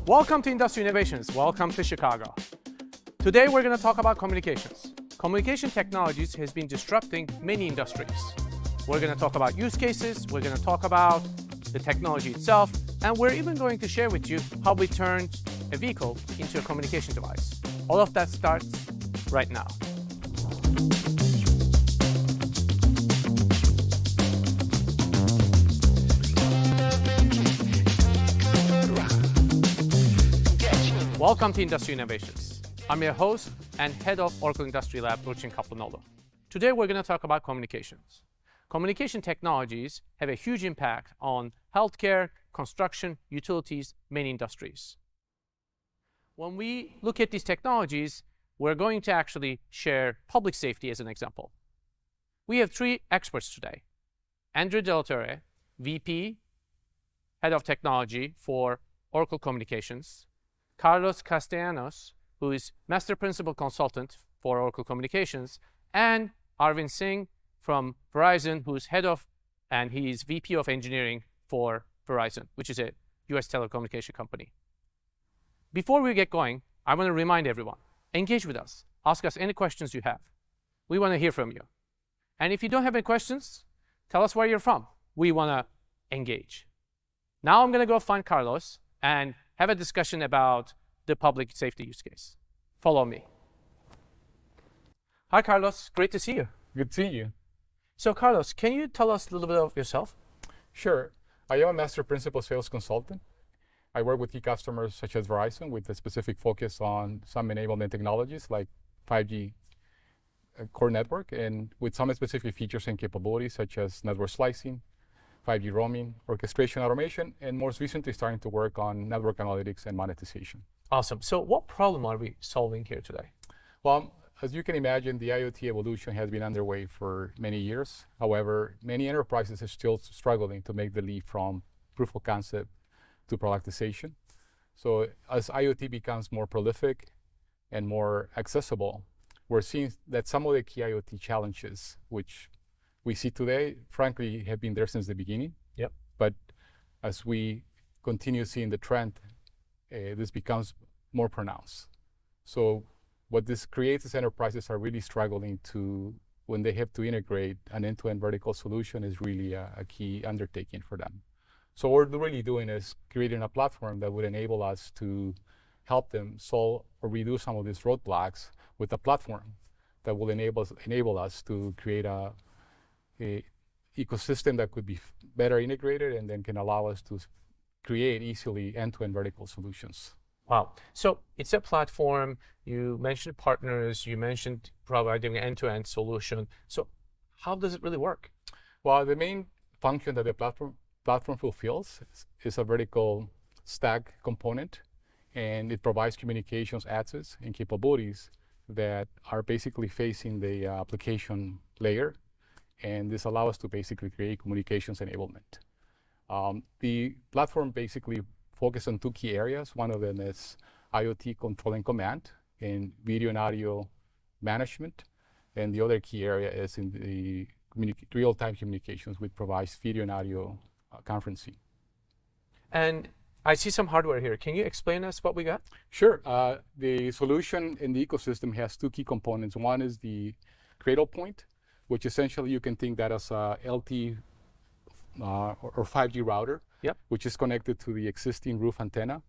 Welcome to Industry Innovations. Welcome to Chicago. Today we're going to talk about communications. Communication technologies has been disrupting many industries. We're going to talk about use cases, we're going to talk about the technology itself, and we're even going to share with you how we turned a vehicle into a communication device. All of that starts right now. Welcome to Industry Innovations. I'm your host and head of Oracle Industry Lab, Burçin Kaplanoglu. Today we're going to talk about communications. Communication technologies have a huge impact on healthcare, construction, utilities, many industries. When we look at these technologies, we're going to actually share public safety as an example. We have three experts today. Andrew Delatorre, VP, Head of Technology for Oracle Communications. Carlos Castellanos, who is Master Principal Consultant for Oracle Communications, and Arvind Singh from Verizon, who's Head of, and he's VP of Engineering for Verizon, which is a US telecommunication company. Before we get going, I want to remind everyone, engage with us. Ask us any questions you have. We want to hear from you. And if you don't have any questions, tell us where you're from. We want to engage. Now I'm going to go find Carlos and have a discussion about the public safety use case. Follow me. Hi, Carlos. Great to see you. Good seeing you. So, Carlos, can you tell us a little bit of yourself? Sure. I am a Master Principal Sales Consultant. I work with key customers such as Verizon with a specific focus on some enablement technologies like 5G core network and with some specific features and capabilities such as network slicing, 5G roaming, orchestration automation, and most recently starting to work on network analytics and monetization. Awesome. So what problem are we solving here today? Well, as you can imagine, the IoT evolution has been underway for many years. However, many enterprises are still struggling to make the leap from proof of concept to productization. So as IoT becomes more prolific and more accessible, we're seeing that some of the key IoT challenges, which we see today, frankly, have been there since the beginning. Yep. But as we continue seeing the trend, this becomes more pronounced. So what this creates is enterprises are really struggling to, when they have to integrate an end-to-end vertical solution, is really a key undertaking for them. So what we're really doing is creating a platform that would enable us to help them solve or reduce some of these roadblocks with a platform that will enable us to create a ecosystem that could be better integrated and then can allow us to create easily end-to-end vertical solutions. Wow. So it's a platform. You mentioned partners. You mentioned providing an end-to-end solution. So how does it really work? Well, the main function that the platform fulfills is a vertical stack component, and it provides communications access and capabilities that are basically facing the application layer. And this allows us to basically create communications enablement. The platform basically focuses on two key areas. One of them is IoT control and command and video and audio management. And the other key area is in the real-time communications, which provides video and audio conferencing. And I see some hardware here. Can you explain us what we got? Sure. The solution in the ecosystem has two key components. One is the cradle point, which essentially you can think that as a LTE or 5G router, yep, which is connected to the existing roof antenna.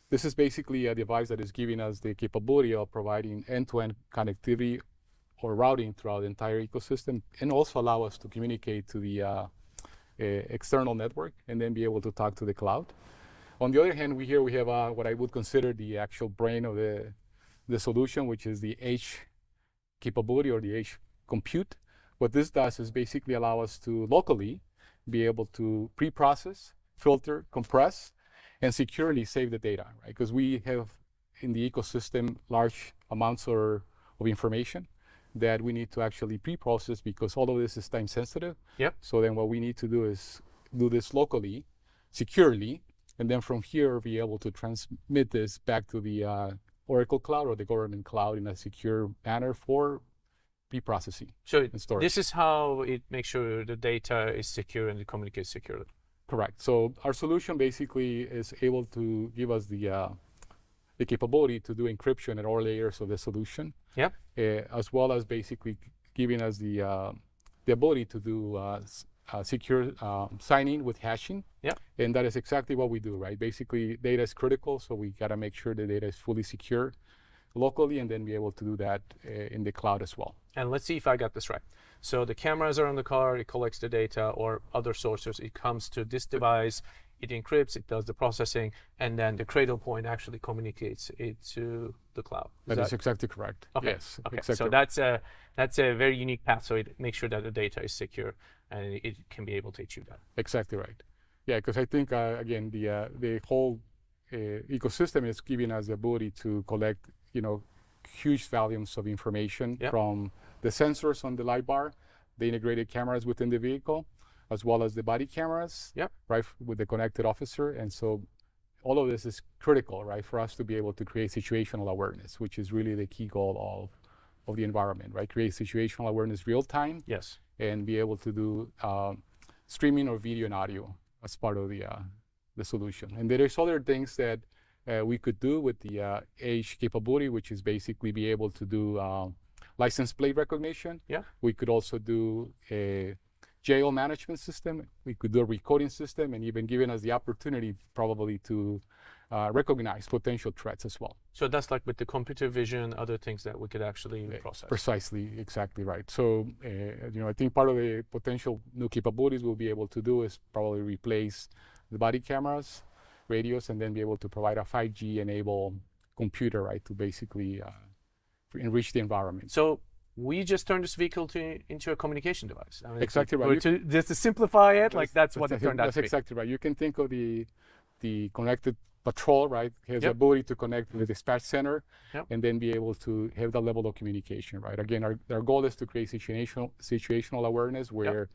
This is basically a device that is giving us the capability of providing end-to-end connectivity or routing throughout the entire ecosystem, and also allow us to communicate to the external network and then be able to talk to the cloud. On the other hand, we have what I would consider the actual brain of the solution, which is the edge capability or the edge compute. What this does is basically allow us to locally be able to pre-process, filter, compress, and securely save the data, right? Because we have in the ecosystem large amounts of information that we need to actually pre-process because all of this is time sensitive. Yep. So then what we need to do is do this locally, securely, and then from here be able to transmit this back to the Oracle Cloud or the government cloud in a secure manner for pre-processing So and storage. this is how it makes sure the data is secure and it communicates securely. Correct. So our solution basically is able to give us the capability to do encryption at all layers of the solution, Yep. as well as basically giving us the ability to do secure signing with hashing. Yep. And that is exactly what we do, right? Basically, data is critical, so we got to make sure the data is fully secure locally, and then be able to do that in the cloud as well. And let's see if I got this right. So the cameras are on the car, it collects the data or other sources, it comes to this device, it encrypts, it does the processing, and then the cradle point actually communicates it to the cloud. That is exactly correct. Okay. Yes. Okay. Exactly. So that's a very unique path. So it makes sure that the data is secure and it can be able to achieve that. Exactly right. Yeah, because I think again the whole ecosystem is giving us the ability to collect huge volumes of information from the sensors on the light bar, the integrated cameras within the vehicle, as well as the body cameras, right, with the connected officer. And so all of this is critical, right, for us to be able to create situational awareness, which is really the key goal of the environment, right? Create situational awareness real time. Yes. And be able to do streaming or video and audio as part of the solution. And there's other things that we could do with the edge capability, which is basically be able to do license plate recognition. Yeah. We could also do a jail management system. We could do a recording system, and even giving us the opportunity probably to recognize potential threats as well. So that's like with the computer vision, other things that we could actually process. Precisely, exactly right. So I think part of the potential new capabilities we'll be able to do is probably replace the body cameras, radios, and then be able to provide a 5G enabled computer, right, to basically enrich the environment. So we just turned this vehicle into a communication device. I mean, exactly right. Just to simplify it, that's what it turned out to be. That's exactly right. You can think of the connected patrol, right? Has the ability to connect with the dispatch center and then be able to have that level of communication, right? Again, our goal is to create situational awareness where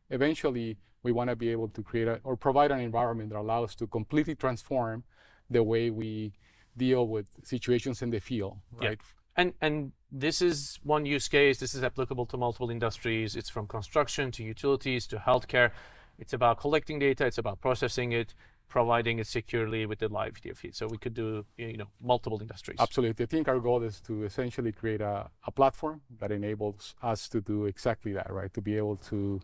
eventually we want to be able to create or provide an environment that allows us to completely transform the way we deal with situations in the field, right? And this is one use case. This is applicable to multiple industries. It's from construction to utilities to healthcare. It's about collecting data. It's about processing it, providing it securely with the live video feed. So we could do multiple industries. Absolutely. I think our goal is to essentially create a platform that enables us to do exactly that, right? To be able to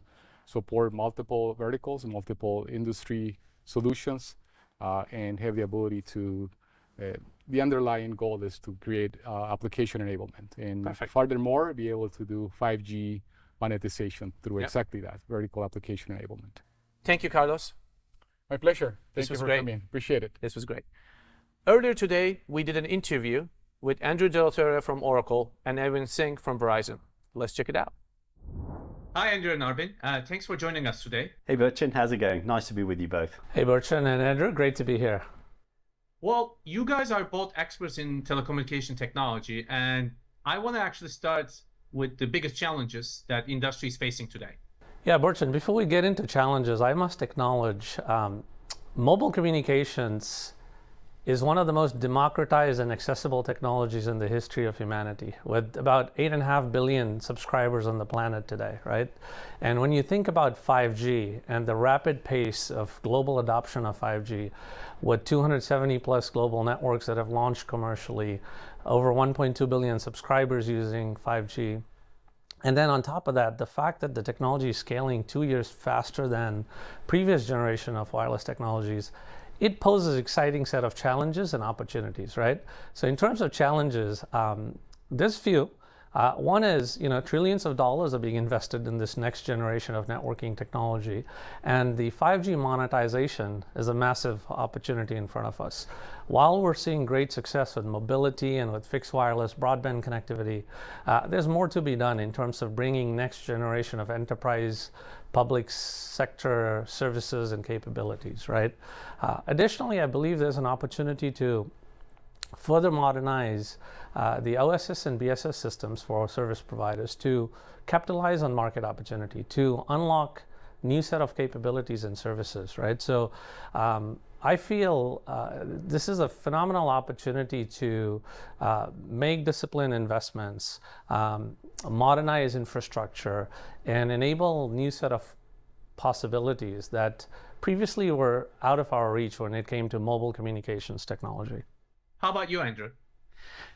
support multiple verticals, multiple industry solutions, and have the ability to the underlying goal is to create application enablement, and furthermore be able to do 5G monetization through exactly that, vertical application enablement. Thank you, Carlos. My pleasure. Thank you for coming. Appreciate it. This was great. Earlier today, we did an interview with Andrew De La Torre from Oracle and Evan Singh from Verizon. Let's check it out. Hi, Andrew and Arvin. Thanks for joining us today. Hey, Bertrand. How's it going? Nice to be with you both. Hey, Bertrand and Andrew. Great to be here. Well, you guys are both experts in telecommunication technology, and I want to actually start with the biggest challenges that industry is facing today. Yeah, Bertrand, before we get into challenges, I must acknowledge mobile communications is one of the most democratized and accessible technologies in the history of humanity, with about 8.5 billion subscribers on the planet today, right? And when you think about 5G and the rapid pace of global adoption of 5G, with 270 plus global networks that have launched commercially, over 1.2 billion subscribers using 5G, and then on top of that, the fact that the technology is scaling 2 years faster than previous generation of wireless technologies, it poses an exciting set of challenges and opportunities, right? So in terms of challenges, there's few. One is, trillions of dollars are being invested in this next generation of networking technology, and the 5G monetization is a massive opportunity in front of us. While we're seeing great success with mobility and with fixed wireless broadband connectivity, there's more to be done in terms of bringing next generation of enterprise public sector services and capabilities, right? Additionally, I believe there's an opportunity to further modernize the OSS and BSS systems for service providers to capitalize on market opportunity, to unlock new set of capabilities and services, right? So I feel this is a phenomenal opportunity to make disciplined investments, modernize infrastructure, and enable new set of possibilities that previously were out of our reach when it came to mobile communications technology. How about you, Andrew?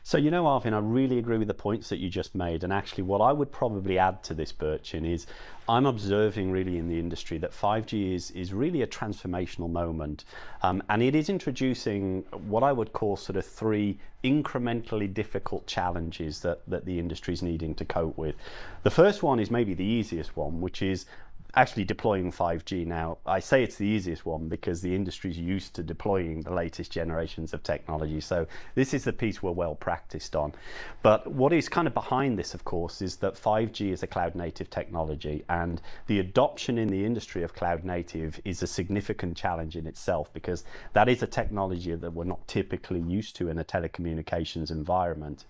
So, Arvin, I really agree with the points that you just made. And actually, what I would probably add to this, Burchin, is I'm observing really in the industry that 5G is really a transformational moment. And it is introducing what I would call sort of 3 incrementally difficult challenges that the industry is needing to cope with. The first one is maybe the easiest one, which is actually deploying 5G. Now, I say it's the easiest one because the industry's used to deploying the latest generations of technology. So this is the piece we're well practiced on. But what is kind of behind this, of course, is that 5G is a cloud native technology, and the adoption in the industry of cloud native is a significant challenge in itself, because that is a technology that we're not typically used to in a telecommunications environment.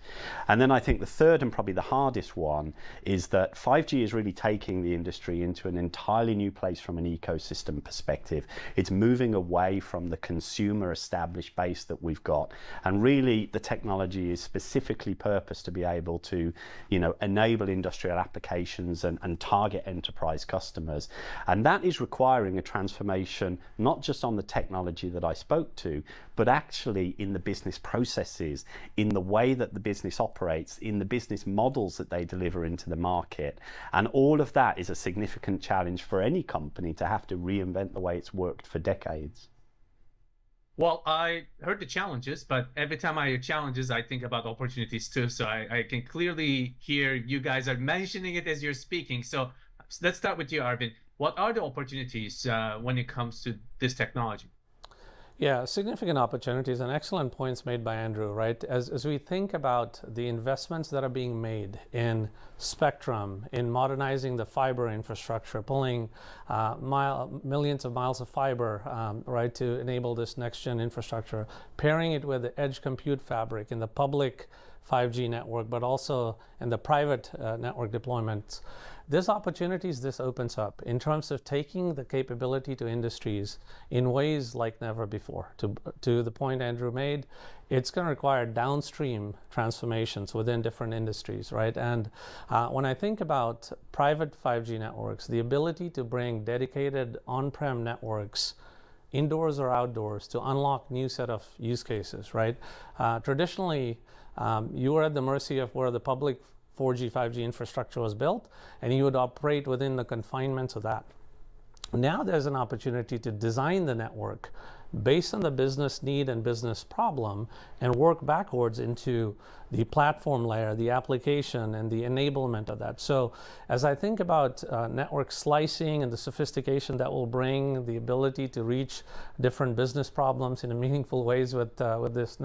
And then I think the third and probably the hardest one is that 5G is really taking the industry into an entirely new place from an ecosystem perspective. It's moving away from the consumer established base that we've got, and really the technology is specifically purposed to be able to enable industrial applications and target enterprise customers. And that is requiring a transformation not just on the technology that I spoke to, but actually in the business processes, in the way that the business operates, in the business models that they deliver into the market. And all of that is a significant challenge for any company to have to reinvent the way it's worked for decades. Well, I heard the challenges, but every time I hear challenges, I think about opportunities too. So I can clearly hear you guys are mentioning it as you're speaking. So let's start with you, Arvind. What are the opportunities when it comes to this technology? Yeah, significant opportunities and excellent points made by Andrew, right? As we think about the investments that are being made in spectrum, in modernizing the fiber infrastructure, pulling millions of miles of fiber, right, to enable this next-gen infrastructure, pairing it with the edge compute fabric in the public 5G network, but also in the private network deployments. There's opportunities this opens up in terms of taking the capability to industries in ways like never before. To the point Andrew made, it's going to require downstream transformations within different industries, right? And when I think about private 5G networks, the ability to bring dedicated on-prem networks indoors or outdoors to unlock new set of use cases, right? Traditionally, you were at the mercy of where the public 4G, 5G infrastructure was built, and you would operate within the confinements of that. Now there's an opportunity to design the network based on the business need and business problem and work backwards into the platform layer, the application, and the enablement of that. So as I think about network slicing and the sophistication that will bring, the ability to reach different business problems in a meaningful ways with this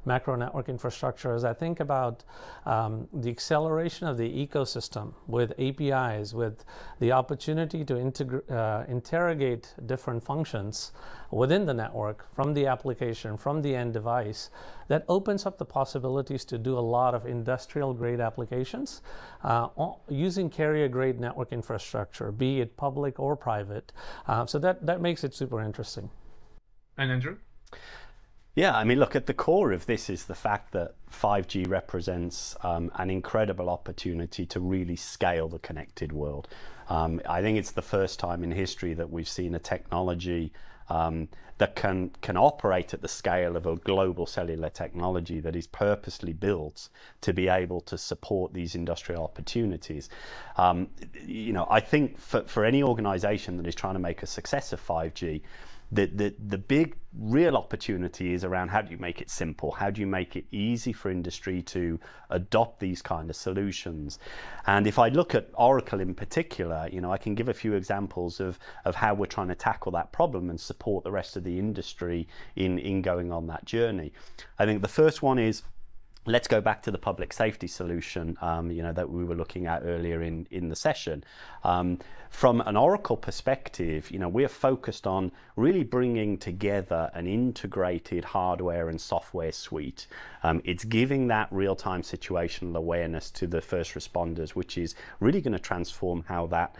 macro network infrastructure, as I think about the acceleration of the ecosystem with APIs, with the opportunity to interrogate different functions within the network, from the application, from the end device, that opens up the possibilities to do a lot of industrial grade applications using carrier grade network infrastructure, be it public or private. So that makes it super interesting. And Andrew? Yeah, I mean, look, at the core of this is the fact that 5G represents an incredible opportunity to really scale the connected world. I think it's the first time in history that we've seen a technology that can operate at the scale of a global cellular technology that is purposely built to be able to support these industrial opportunities. I think for any organization that is trying to make a success of 5G, the big real opportunity is around how do you make it simple? How do you make it easy for industry to adopt these kind of solutions? And if I look at Oracle in particular, I can give a few examples of how we're trying to tackle that problem and support the rest of the industry in going on that journey. I think the first one is, let's go back to the public safety solution, that we were looking at earlier in the session. From an Oracle perspective, we are focused on really bringing together an integrated hardware and software suite. It's giving that real-time situational awareness to the first responders, which is really going to transform how that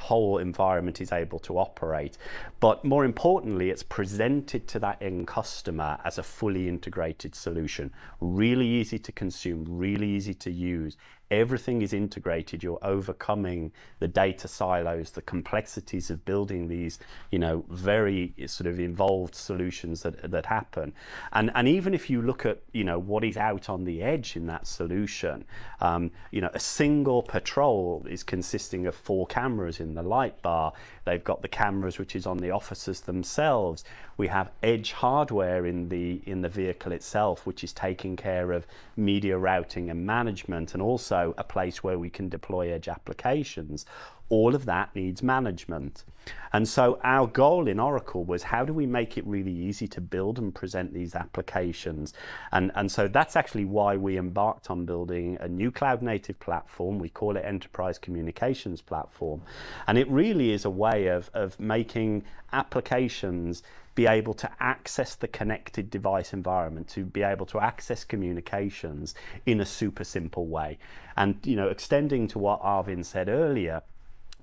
whole environment is able to operate. But more importantly, it's presented to that end customer as a fully integrated solution, really easy to consume, really easy to use, Everything is integrated. You're overcoming the data silos, the complexities of building these, very sort of involved solutions that happen. And even if you look at, what is out on the edge in that solution, a single patrol is consisting of 4 cameras in the light bar. They've got the cameras which is on the officers themselves. We have edge hardware in the vehicle itself, which is taking care of media routing and management, and also a place where we can deploy edge applications. All of that needs management. And so our goal in Oracle was, how do we make it really easy to build and present these applications? And so that's actually why we embarked on building a new cloud native platform. We call it Enterprise Communications Platform. And it really is a way of making applications be able to access the connected device environment, to be able to access communications in a super simple way. And extending to what Arvind said earlier,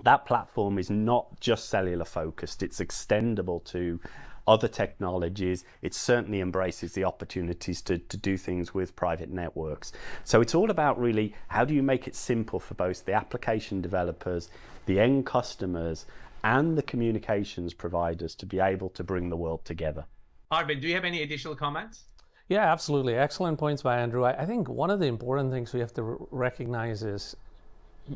that platform is not just cellular focused, it's extendable to other technologies. It certainly embraces the opportunities to do things with private networks. So it's all about really, how do you make it simple for both the application developers, the end customers, and the communications providers to be able to bring the world together. Arvind, do you have any additional comments? Yeah, absolutely. Excellent points by Andrew. I think one of the important things we have to recognize is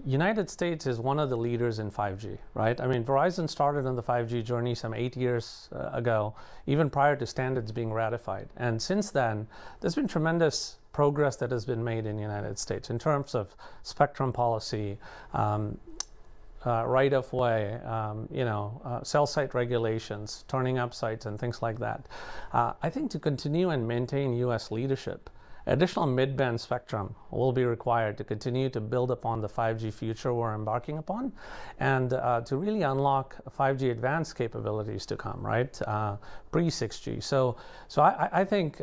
United States is one of the leaders in 5G, right? I mean, Verizon started on the 5G journey some 8 years ago, even prior to standards being ratified. And since then, there's been tremendous progress that has been made in the United States in terms of spectrum policy, right of way, cell site regulations, turning up sites and things like that. I think to continue and maintain US leadership, additional mid-band spectrum will be required to continue to build upon the 5G future we're embarking upon, and to really unlock 5G advanced capabilities to come, right? Pre-6G. So I think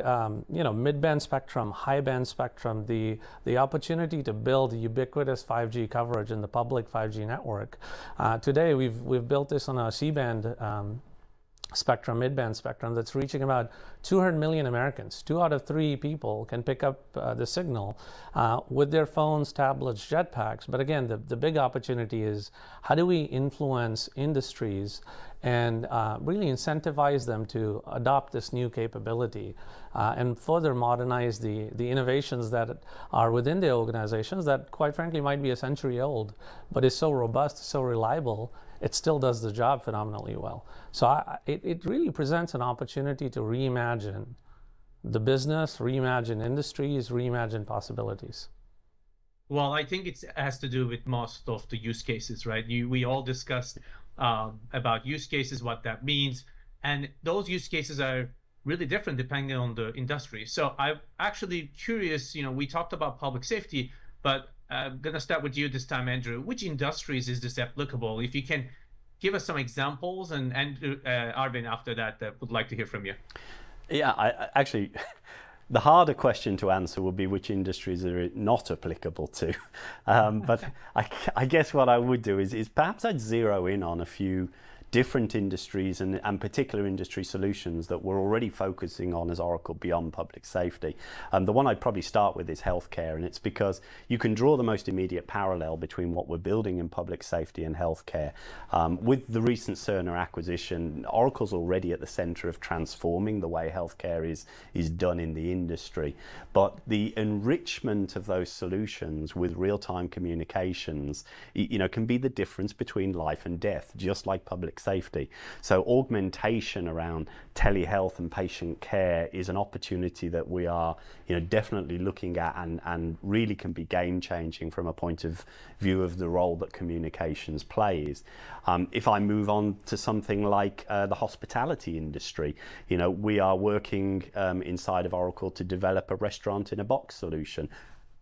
mid-band spectrum, high-band spectrum, the opportunity to build ubiquitous 5G coverage in the public 5G network. Today we've built this on a C-band spectrum, mid-band spectrum, that's reaching about 200 million Americans. 2 out of 3 people can pick up the signal with their phones, tablets, jetpacks. But again, the big opportunity is, how do we influence industries and really incentivize them to adopt this new capability and further modernize the innovations that are within the organizations that, quite frankly, might be a century old, but is so robust, so reliable, it still does the job phenomenally well. So it really presents an opportunity to reimagine the business, reimagine industries, reimagine possibilities. Well, I think it has to do with most of the use cases, right? We all discussed about use cases, what that means, and those use cases are really different depending on the industry. So I'm actually curious, we talked about public safety, but I'm going to start with you this time, Andrew. Which industries is this applicable? If you can give us some examples, and Arvind, after that, would like to hear from you. Yeah, I actually, the harder question to answer would be which industries are it not applicable to. But I guess what I would do is perhaps I'd zero in on a few different industries and particular industry solutions that we're already focusing on as Oracle beyond public safety. The one I'd probably start with is healthcare, and it's because you can draw the most immediate parallel between what we're building in public safety and healthcare. With the recent Cerner acquisition, Oracle's already at the center of transforming the way healthcare is done in the industry. But the enrichment of those solutions with real-time communications, can be the difference between life and death, just like public safety. So augmentation around telehealth and patient care is an opportunity that we are definitely looking at and really can be game changing from a point of view of the role that communications plays. If I move on to something like the hospitality industry, we are working inside of Oracle to develop a restaurant in a box solution.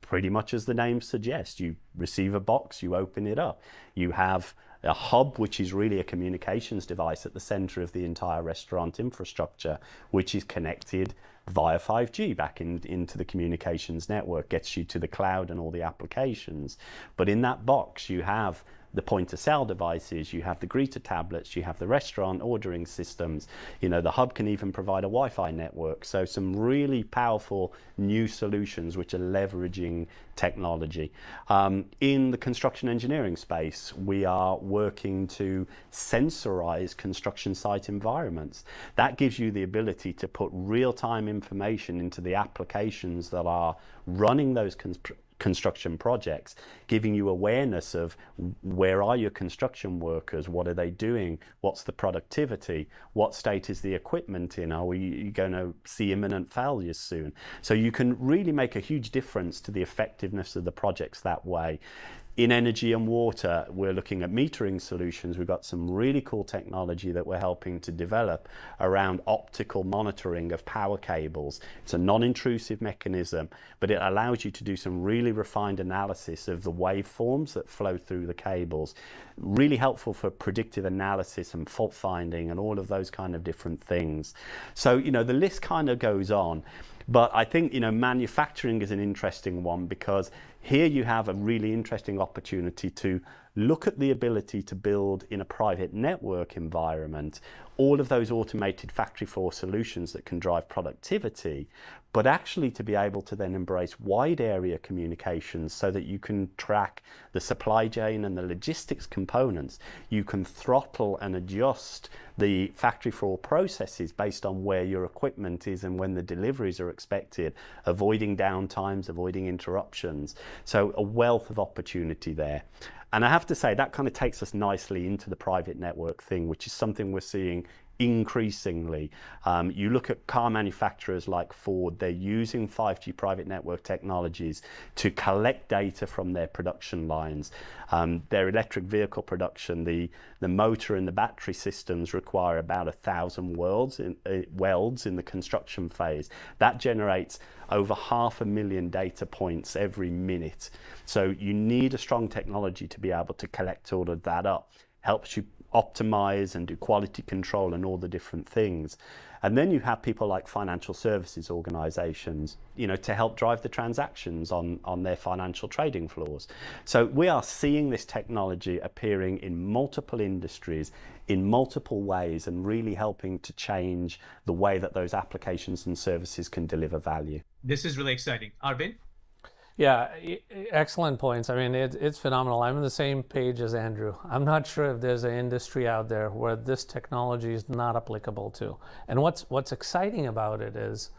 Pretty much as the name suggests, you receive a box, you open it up. You have a hub, which is really a communications device at the center of the entire restaurant infrastructure, which is connected via 5G back into the communications network, gets you to the cloud and all the applications. But in that box, you have the point-of-sale devices, you have the greeter tablets, you have the restaurant ordering systems. You know, the hub can even provide a Wi-Fi network. So some really powerful new solutions which are leveraging technology. In the construction engineering space, we are working to sensorize construction site environments. That gives you the ability to put real-time information into the applications that are running those construction projects, giving you awareness of where are your construction workers, what are they doing, what's the productivity, what state is the equipment in, are we going to see imminent failures soon? So you can really make a huge difference to the effectiveness of the projects that way. In energy and water, we're looking at metering solutions. We've got some really cool technology that we're helping to develop around optical monitoring of power cables. It's a non-intrusive mechanism, but it allows you to do some really refined analysis of the waveforms that flow through the cables. Really helpful for predictive analysis and fault finding and all of those kind of different things. So, you know, the list kind of goes on. But I think, you know, manufacturing is an interesting one, because here you have a really interesting opportunity to look at the ability to build in a private network environment all of those automated factory floor solutions that can drive productivity, but actually to be able to then embrace wide area communications so that you can track the supply chain and the logistics components. You can throttle and adjust the factory floor processes based on where your equipment is and when the deliveries are expected, avoiding downtimes, avoiding interruptions. So a wealth of opportunity there. And I have to say that kind of takes us nicely into the private network thing, which is something we're seeing increasingly. You look at car manufacturers like Ford, they're using 5G private network technologies to collect data from their production lines. Their electric vehicle production, the motor and the battery systems require about 1,000 welds in the construction phase. That generates over 500,000 data points every minute. So you need a strong technology to be able to collect all of that up. Helps you optimize and do quality control and all the different things. And then you have people like financial services organizations, you know, to help drive the transactions on their financial trading floors. So we are seeing this technology appearing in multiple industries in multiple ways and really helping to change the way that those applications and services can deliver value. This is really exciting. Arvind? Yeah, excellent points. I mean, it's phenomenal. I'm on the same page as Andrew. I'm not sure if there's an industry out there where this technology is not applicable to. And what's exciting about it is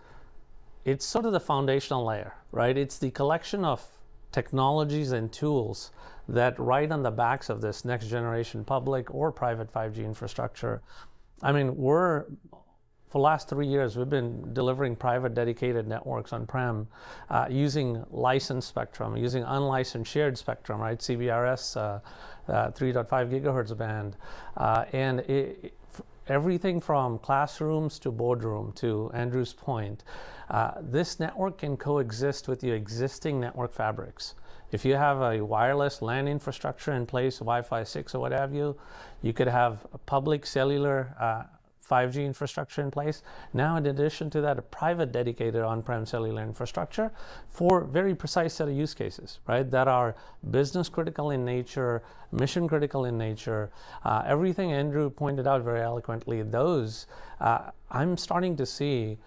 it's sort of the foundational layer, right? It's the collection of technologies and tools that ride on the backs of this next generation public or private 5G infrastructure. I mean, for the last 3 years, we've been delivering private dedicated networks on-prem using licensed spectrum, using unlicensed shared spectrum, right? CBRS 3.5 gigahertz band. Everything from classrooms to boardroom, to Andrew's point, this network can coexist with your existing network fabrics. If you have a wireless LAN infrastructure in place, Wi-Fi 6 or what have you, you could have a public cellular 5G infrastructure in place. Now, in addition to that, a private dedicated on-prem cellular infrastructure for very precise set of use cases, right? That are business critical in nature, mission critical in nature. Everything Andrew pointed out very eloquently, those I'm starting to see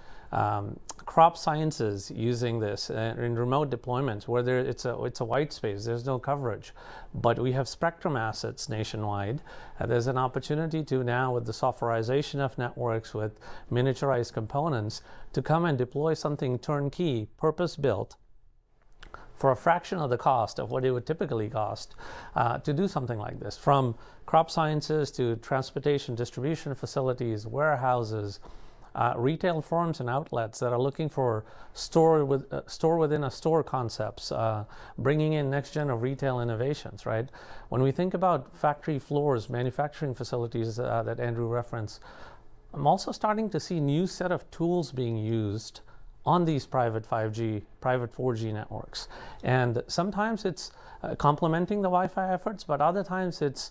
crop sciences using this in remote deployments where it's a white space, there's no coverage, but we have spectrum assets nationwide. There's an opportunity to now, with the softwareization of networks, with miniaturized components, to come and deploy something turnkey, purpose-built, for a fraction of the cost of what it would typically cost to do something like this. From crop sciences to transportation distribution facilities, warehouses, retail firms and outlets that are looking for store within a store concepts, bringing in next gen of retail innovations, right? When we think about factory floors, manufacturing facilities that Andrew referenced, I'm also starting to see new set of tools being used on these private 5G, private 4G networks. And sometimes it's complementing the Wi-Fi efforts, but other times it's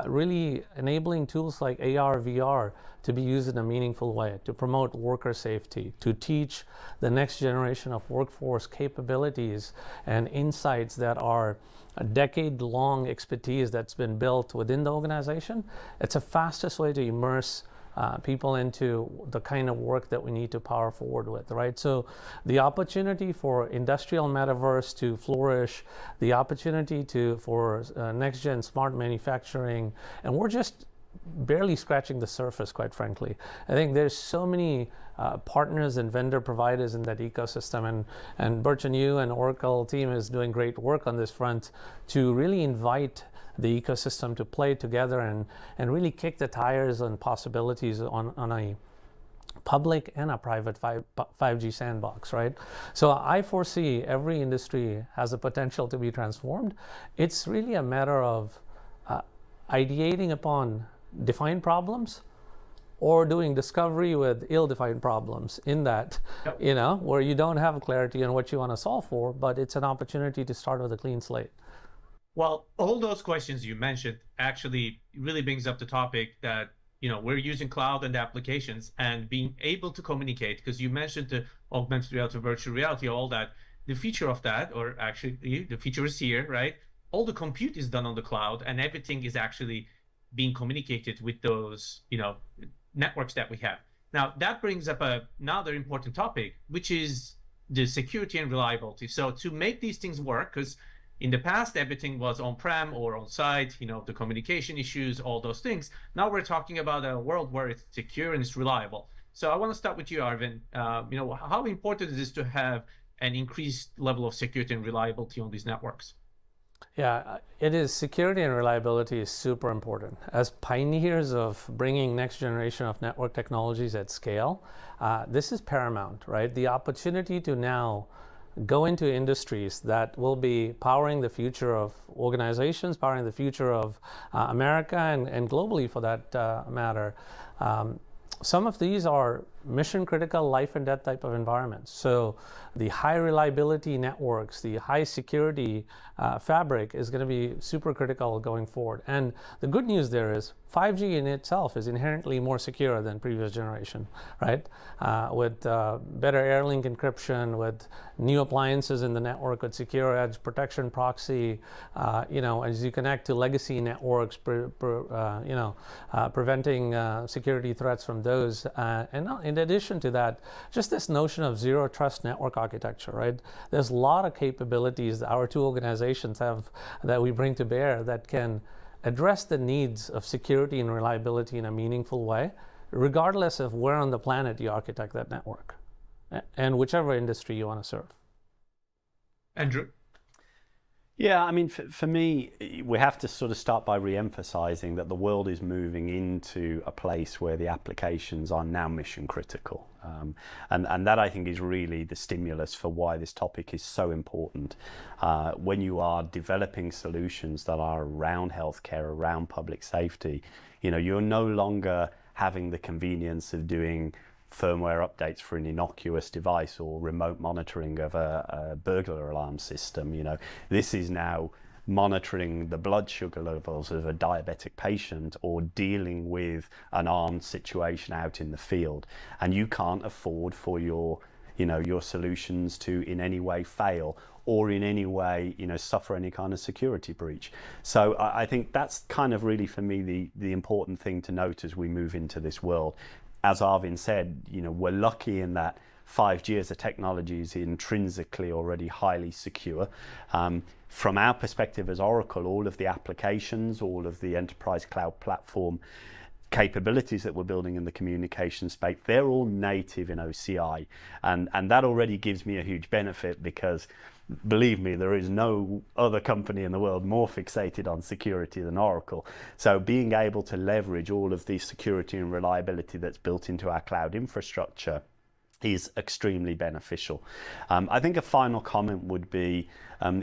really enabling tools like AR, VR to be used in a meaningful way, to promote worker safety, to teach the next generation of workforce capabilities and insights that are a decade-long expertise that's been built within the organization. It's the fastest way to immerse people into the kind of work that we need to power forward with, right? So the opportunity for industrial metaverse to flourish, the opportunity for next-gen smart manufacturing, and we're just barely scratching the surface, quite frankly. I think there's so many partners and vendor providers in that ecosystem, and Burchin, you and Oracle team is doing great work on this front to really invite the ecosystem to play together and really kick the tires on possibilities on a public and a private 5G sandbox, right? So I foresee every industry has the potential to be transformed. It's really a matter of ideating upon defined problems or doing discovery with ill-defined problems in that, Yep. you know, where you don't have clarity on what you want to solve for, but it's an opportunity to start with a clean slate. Well, all those questions you mentioned actually really brings up the topic that, you know, we're using cloud and applications and being able to communicate, because you mentioned the augmented reality, virtual reality, all that. The feature of that, or actually the feature is here, right? All the compute is done on the cloud and everything is actually being communicated with those, you know, networks that we have. Now, that brings up another important topic, which is the security and reliability. So to make these things work, because in the past, everything was on-prem or on-site, you know, the communication issues, all those things. Now we're talking about a world where it's secure and it's reliable. So I want to start with you, Arvind. You know, how important is it to have an increased level of security and reliability on these networks? Yeah, it is. Security and reliability is super important. As pioneers of bringing next generation of network technologies at scale, this is paramount, right? The opportunity to now go into industries that will be powering the future of organizations, powering the future of America and globally for that matter. Some of these are mission critical life and death type of environments. So the high reliability networks, the high security fabric is going to be super critical going forward. And the good news there is 5G in itself is inherently more secure than previous generation, right? With better Airlink encryption, with new appliances in the network, with secure edge protection proxy, you know, as you connect to legacy networks, preventing security threats from those. And in addition to that, just this notion of zero trust network architecture, right? There's a lot of capabilities that our two organizations have that we bring to bear that can address the needs of security and reliability in a meaningful way, regardless of where on the planet you architect that network and whichever industry you want to serve. Andrew? Yeah, I mean, for me, we have to sort of start by re-emphasizing that the world is moving into a place where the applications are now mission critical. And that, I think, is really the stimulus for why this topic is so important. When you are developing solutions that are around healthcare, around public safety, you know, you're no longer having the convenience of doing firmware updates for an innocuous device or remote monitoring of a burglar alarm system. You know, this is now monitoring the blood sugar levels of a diabetic patient or dealing with an armed situation out in the field. And you can't afford for your solutions to in any way fail or in any way, you know, suffer any kind of security breach. So I think that's kind of really for me the important thing to note as we move into this world. As Arvind said, you know, we're lucky in that 5G as a technology is intrinsically already highly secure. From our perspective as Oracle, all of the applications, all of the enterprise cloud platform capabilities that we're building in the communication space, they're all native in OCI. And that already gives me a huge benefit because, believe me, there is no other company in the world more fixated on security than Oracle. So being able to leverage all of the security and reliability that's built into our cloud infrastructure is extremely beneficial. I think a final comment would be,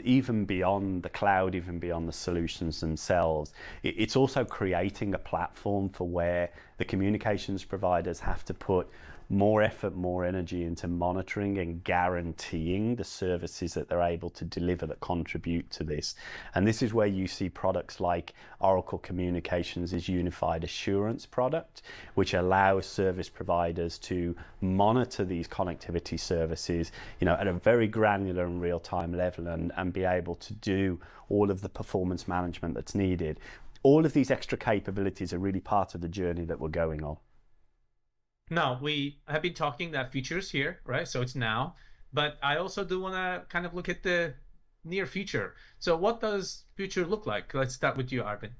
even beyond the cloud, even beyond the solutions themselves, it's also creating a platform for where the communications providers have to put more effort, more energy into monitoring and guaranteeing the services that they're able to deliver that contribute to this. And this is where you see products like Oracle Communications' Unified Assurance product, which allows service providers to monitor these connectivity services, at a very granular and real-time level, and be able to do all of the performance management that's needed. All of these extra capabilities are really part of the journey that we're going on. Now, we have been talking that future's here, right? So it's now, but I also do want to kind of look at the near future. So what does future look like? Let's start with you, Arvind.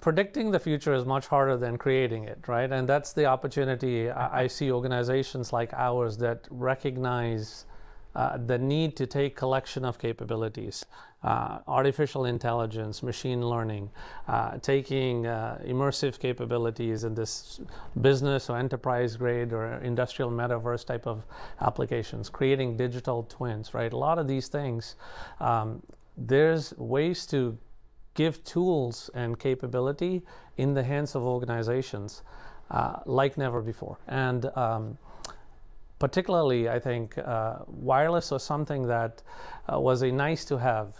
Predicting the future is much harder than creating it, right? And that's the opportunity I see organizations like ours that recognize the need to take collection of capabilities, artificial intelligence, machine learning, taking immersive capabilities in this business or enterprise grade or industrial metaverse type of applications, creating digital twins, right? A lot of these things, there's ways to give tools and capability in the hands of organizations like never before. And particularly, I think wireless was something that was a nice to have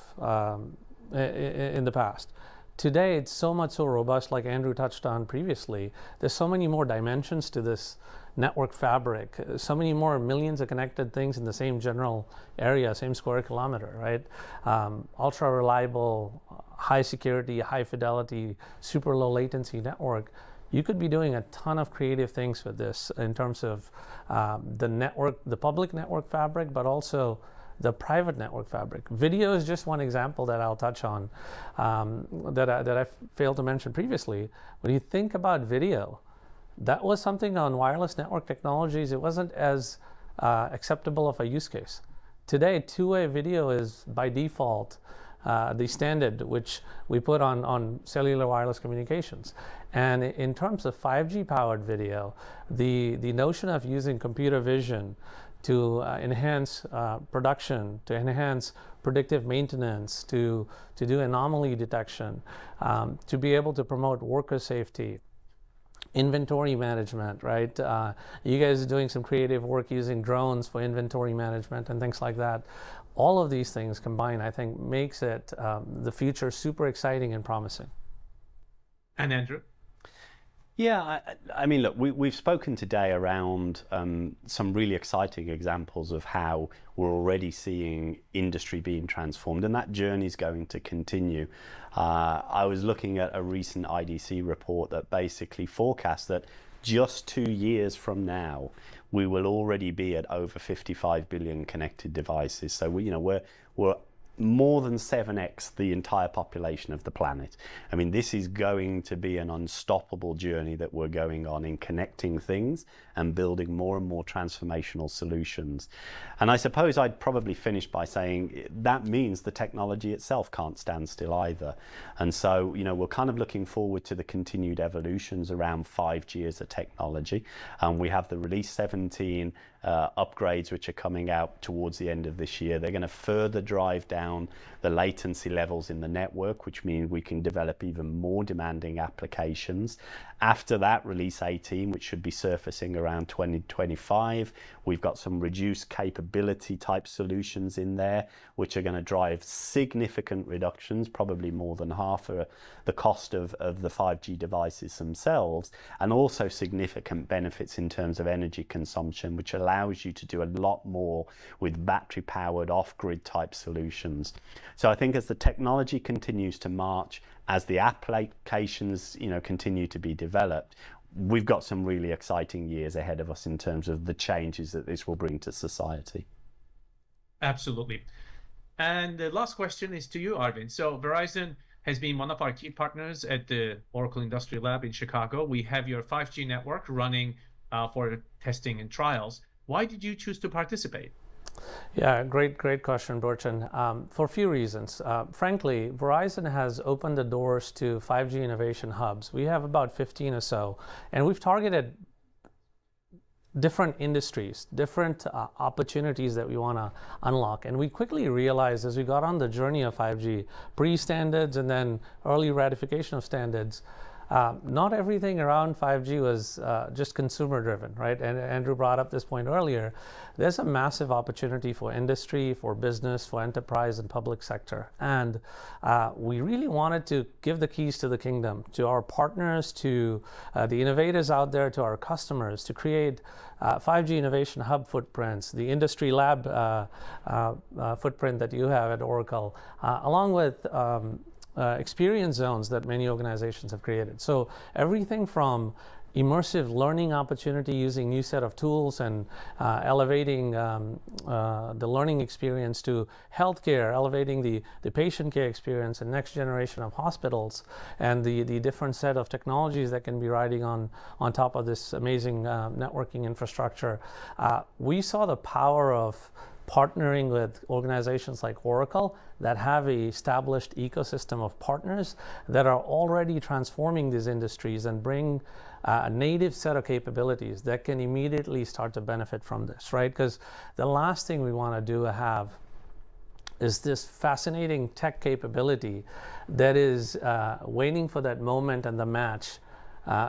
in the past. Today, it's so much so robust, like Andrew touched on previously. There's so many more dimensions to this network fabric, so many more millions of connected things in the same general area, same square kilometer, right? Ultra reliable, high security, high fidelity, super low latency network. You could be doing a ton of creative things with this in terms of the network, the public network fabric, but also the private network fabric. Video is just one example that I'll touch on that I failed to mention previously. When you think about video, that was something on wireless network technologies, it wasn't as acceptable of a use case. Today, two-way video is by default the standard which we put on cellular wireless communications. And in terms of 5G powered video, the notion of using computer vision to enhance production, to enhance predictive maintenance, to do anomaly detection, to be able to promote worker safety, inventory management, right? You guys are doing some creative work using drones for inventory management and things like that. All of these things combined, I think, makes it the future super exciting and promising. And Andrew? Yeah, I mean, look, we've spoken today around some really exciting examples of how we're already seeing industry being transformed, and that journey is going to continue. I was looking at a recent IDC report that basically forecasts that just 2 years from now, we will already be at over 55 billion connected devices. So we're more than 7x the entire population of the planet. I mean, this is going to be an unstoppable journey that we're going on in connecting things and building more and more transformational solutions. And I suppose I'd probably finish by saying that means the technology itself can't stand still either. And so, we're kind of looking forward to the continued evolutions around 5G as a technology. We have the Release 17 upgrades which are coming out towards the end of this year. They're going to further drive down the latency levels in the network, which means we can develop even more demanding applications. After that, Release 18, which should be surfacing around 2025, we've got some reduced capability type solutions in there, which are going to drive significant reductions, probably more than half the cost of the 5G devices themselves, and also significant benefits in terms of energy consumption, which allows you to do a lot more with battery powered off-grid type solutions. So I think as the technology continues to march, as the applications continue to be developed, we've got some really exciting years ahead of us in terms of the changes that this will bring to society. Absolutely. And the last question is to you, Arvind. So Verizon has been one of our key partners at the Oracle Industrial Lab in Chicago. We have your 5G network running for testing and trials. Why did you choose to participate? Yeah, great question, Burchan. For a few reasons. Frankly, Verizon has opened the doors to 5G innovation hubs. We have about 15 or so, and we've targeted different industries, different opportunities that we want to unlock. And we quickly realized as we got on the journey of 5G, pre-standards and then early ratification of standards, not everything around 5G was just consumer driven, right? And Andrew brought up this point earlier. There's a massive opportunity for industry, for business, for enterprise and public sector. And we really wanted to give the keys to the kingdom to our partners, to the innovators out there, to our customers, to create 5G innovation hub footprints, the industry lab footprint that you have at Oracle, along with experience zones that many organizations have created. So everything from immersive learning opportunity using new set of tools and elevating the learning experience to healthcare, elevating the patient care experience and next generation of hospitals, and the different set of technologies that can be riding on top of this amazing networking infrastructure. We saw the power of partnering with organizations like Oracle that have an established ecosystem of partners that are already transforming these industries and bring a native set of capabilities that can immediately start to benefit from this, right? Because the last thing we want to is this fascinating tech capability that is waiting for that moment and the match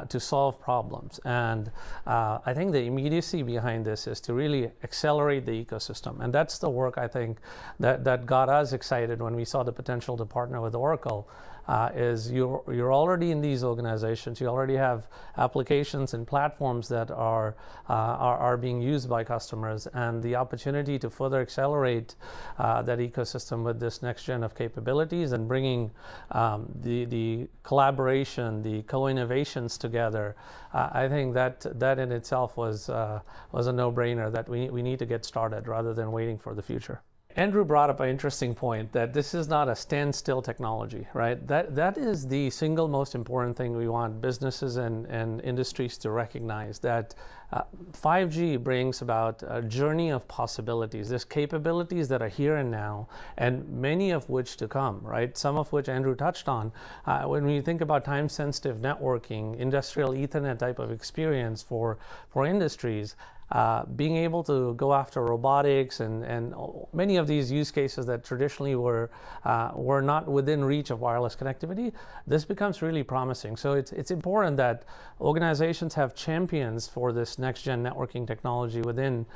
to solve problems. And I think the immediacy behind this is to really accelerate the ecosystem. And that's the work, I think, that got us excited when we saw the potential to partner with Oracle. Is you're already in these organizations, you already have applications and platforms that are being used by customers, and the opportunity to further accelerate that ecosystem with this next gen of capabilities and bringing the collaboration, the co-innovations together. I think that in itself was a no-brainer that we need to get started rather than waiting for the future. Andrew brought up an interesting point that this is not a standstill technology, right? That is the single most important thing we want businesses and industries to recognize, that 5G brings about a journey of possibilities. There's capabilities that are here and now, and many of which to come, right? Some of which Andrew touched on. When we think about time-sensitive networking, industrial Ethernet type of experience for industries, being able to go after robotics and many of these use cases that traditionally were not within reach of wireless connectivity, this becomes really promising. So it's important that organizations have champions for this next-gen networking technology within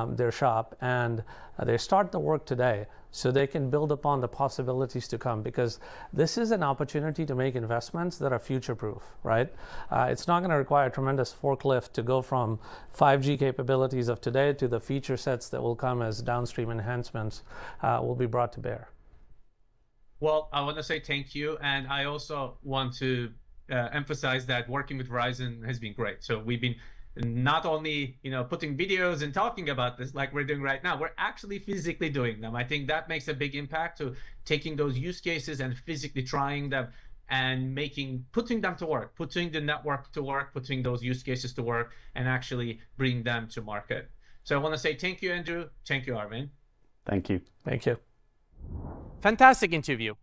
their shop, and they start the work today so they can build upon the possibilities to come, because this is an opportunity to make investments that are future-proof, right? It's not going to require a tremendous forklift to go from 5G capabilities of today to the feature sets that will come as downstream enhancements will be brought to bear. Well, I want to say thank you, and I also want to emphasize that working with Verizon has been great. So we've been not only putting videos and talking about this like we're doing right now, we're actually physically doing them. I think that makes a big impact to taking those use cases and physically trying them and putting them to work, putting the network to work, putting those use cases to work, and actually bring them to market. So I want to say thank you, Andrew. Thank you, Arvind. Thank you. Thank you. Fantastic interview.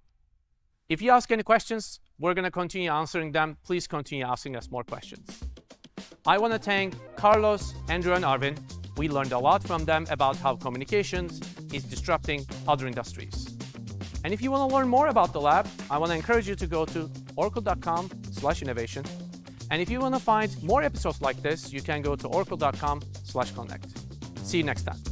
If you ask any questions, we're going to continue answering them. Please continue asking us more questions. I want to thank Carlos, Andrew, and Arvind. We learned a lot from them about how communications is disrupting other industries. And if you want to learn more about the lab, I want to encourage you to go to oracle.com/innovation. And if you want to find more episodes like this, you can go to oracle.com/connect. See you next time.